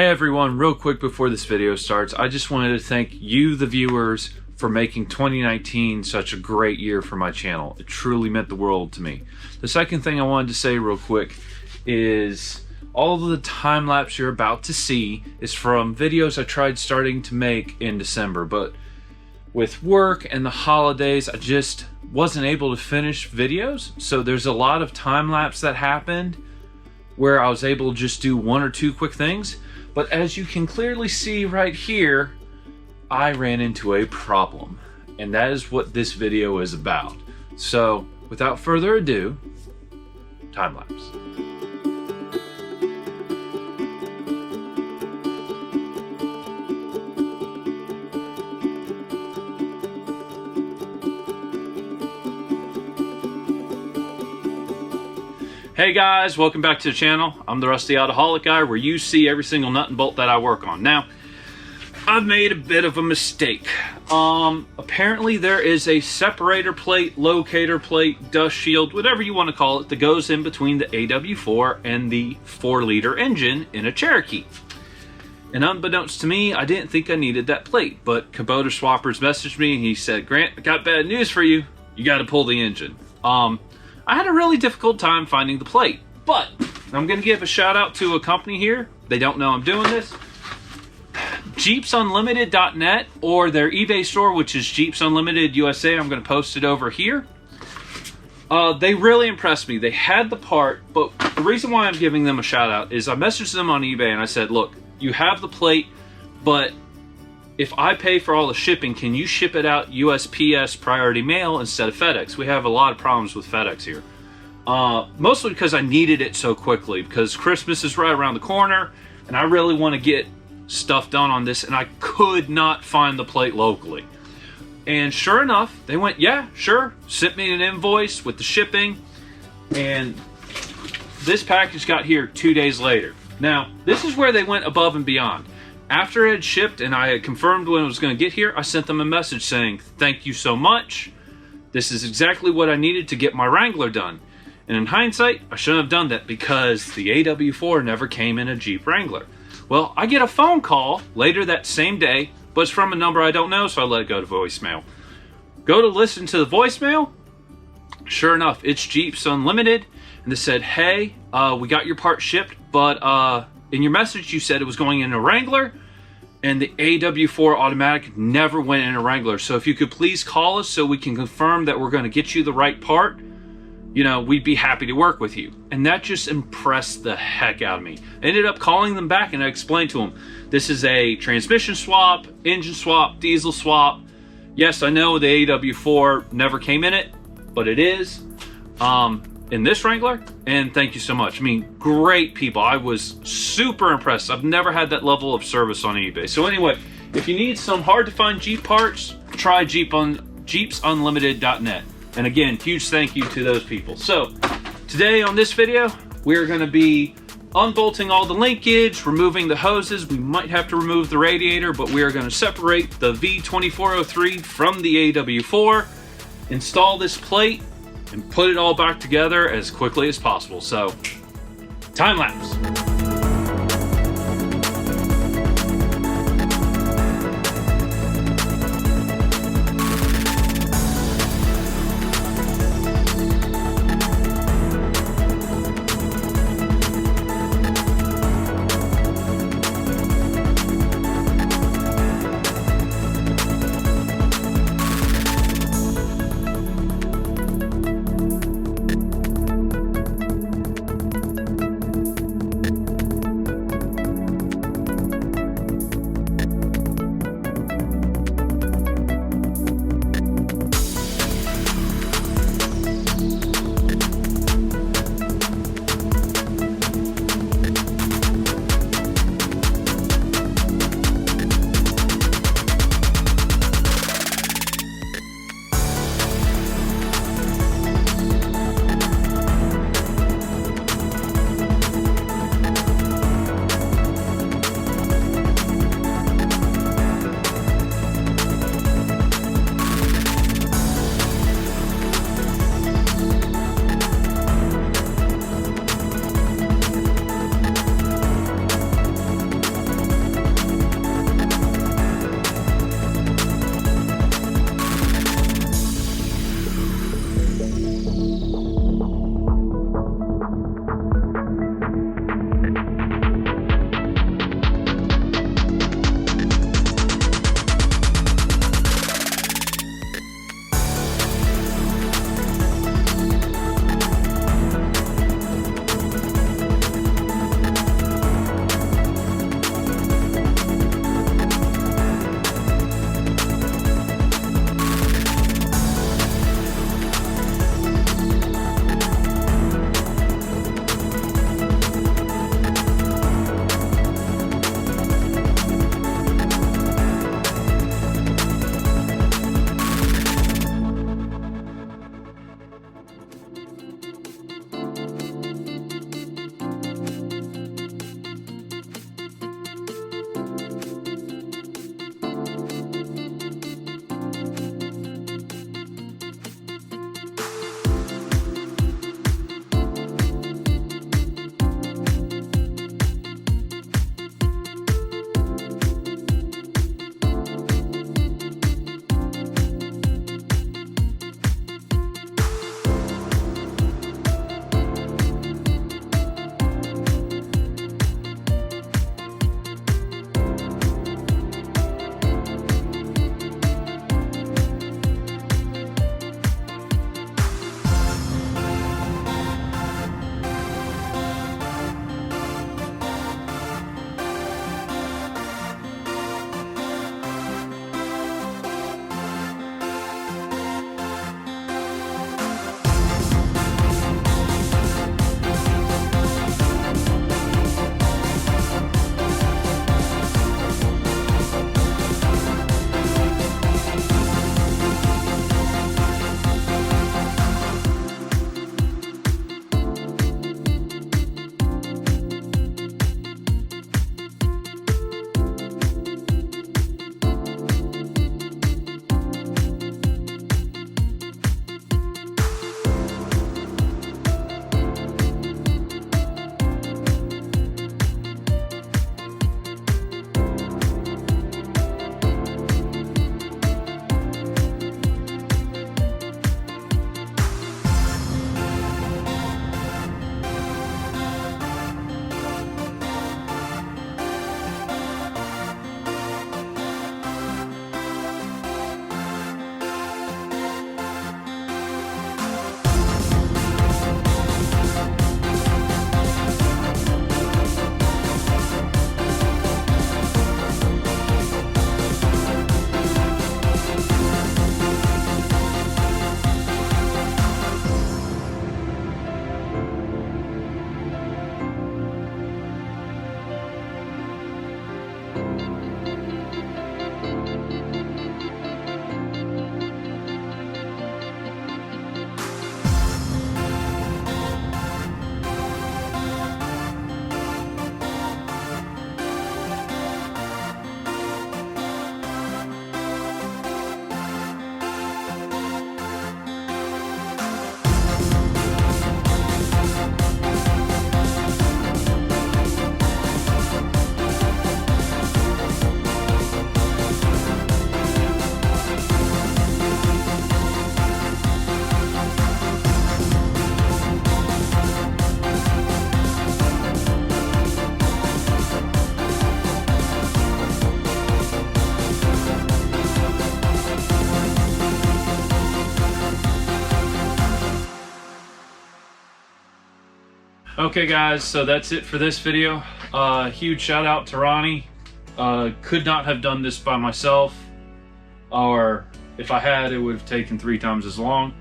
Hey everyone, real quick before this video starts, I just wanted to thank you, the viewers, for making 2019 such a great year for my channel. It truly meant the world to me. The second thing I wanted to say real quick is all of the time lapse you're about to see is from videos I tried starting to make in December, but with work and the holidays, I just wasn't able to finish videos. So there's a lot of time lapse that happened where I was able to just do one or two quick things. But as you can clearly see right here, I ran into a problem, and that is what this video is about. So without further ado, time lapse. Hey guys, welcome back to the channel. I'm the Rusty Autoholic guy, where you see every single nut and bolt that I work on. Now, I've made a bit of a mistake. Apparently there is a separator plate, locator plate, dust shield, whatever you want to call it, that goes in between the AW4 and the 4-liter engine in a Cherokee. And unbeknownst to me, I didn't think I needed that plate, but KubotaSwappers messaged me and he said, "Grant, I got bad news for you. You got to pull the engine." I had a really difficult time finding the plate, but I'm going to give a shout out to a company here. They don't know I'm doing this. JeepsUnlimited.net, or their eBay store, which is Jeeps Unlimited USA. I'm going to post it over here. They really impressed me. They had the part, but the reason why I'm giving them a shout out is I messaged them on eBay and I said, look, you have the plate, but if I pay for all the shipping, can you ship it out USPS priority mail instead of FedEx? We have a lot of problems with FedEx here. Mostly because I needed it so quickly, because Christmas is right around the corner and I really want to get stuff done on this, and I could not find the plate locally. And sure enough, they went, yeah, sure, sent me an invoice with the shipping, and this package got here 2 days later. Now, this is where they went above and beyond. After it had shipped and I had confirmed when it was going to get here, I sent them a message saying, thank you so much. This is exactly what I needed to get my Wrangler done. And in hindsight, I shouldn't have done that because the AW4 never came in a Jeep Wrangler. Well, I get a phone call later that same day, but it's from a number I don't know, so I let it go to voicemail. Go to listen to the voicemail. Sure enough, it's Jeeps Unlimited. And they said, hey, we got your part shipped, but in your message you said it was going in a Wrangler, and the AW4 automatic never went in a Wrangler. So if you could please call us so we can confirm that we're going to get you the right part, you know, we'd be happy to work with you. And that just impressed the heck out of me. I ended up calling them back and I explained to them, this is a transmission swap, engine swap, diesel swap. Yes, I know the AW4 never came in it, but it is in this Wrangler, and thank you so much. I mean, great people. I was super impressed. I've never had that level of service on eBay. So anyway, if you need some hard to find Jeep parts, try JeepsUnlimited.net. And again, huge thank you to those people. So today on this video, we're going to be unbolting all the linkage, removing the hoses. We might have to remove the radiator, but we are going to separate the V2403 from the AW4, install this plate, and put it all back together as quickly as possible. So, time lapse. Okay guys, so that's it for this video. Huge shout out to Ronnie. Could not have done this by myself, or if I had, it would have taken 3 times as long.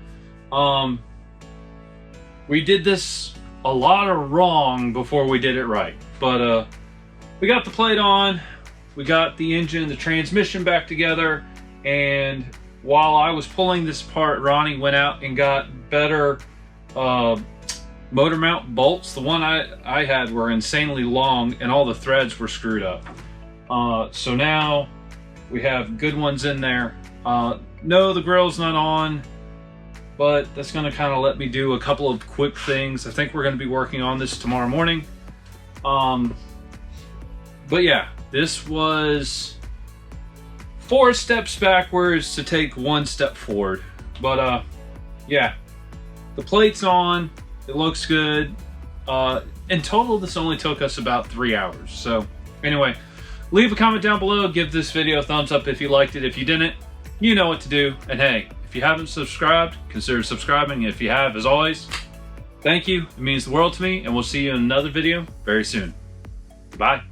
We did this a lot of wrong before we did it right, but we got the plate on, we got the engine, the transmission back together, and while I was pulling this apart, Ronnie went out and got better motor mount bolts. The one I had were insanely long and all the threads were screwed up. So now we have good ones in there. No, the grill's not on, but that's going to kind of let me do a couple of quick things. I think we're going to be working on this tomorrow morning. But yeah, this was 4 steps backwards to take 1 step forward. But yeah, the plate's on. It looks good. In total, this only took us about 3 hours. So anyway, leave a comment down below. Give this video a thumbs up if you liked it. If you didn't, you know what to do. And hey, if you haven't subscribed, consider subscribing. If you have, as always, thank you. It means the world to me, and we'll see you in another video very soon. Bye.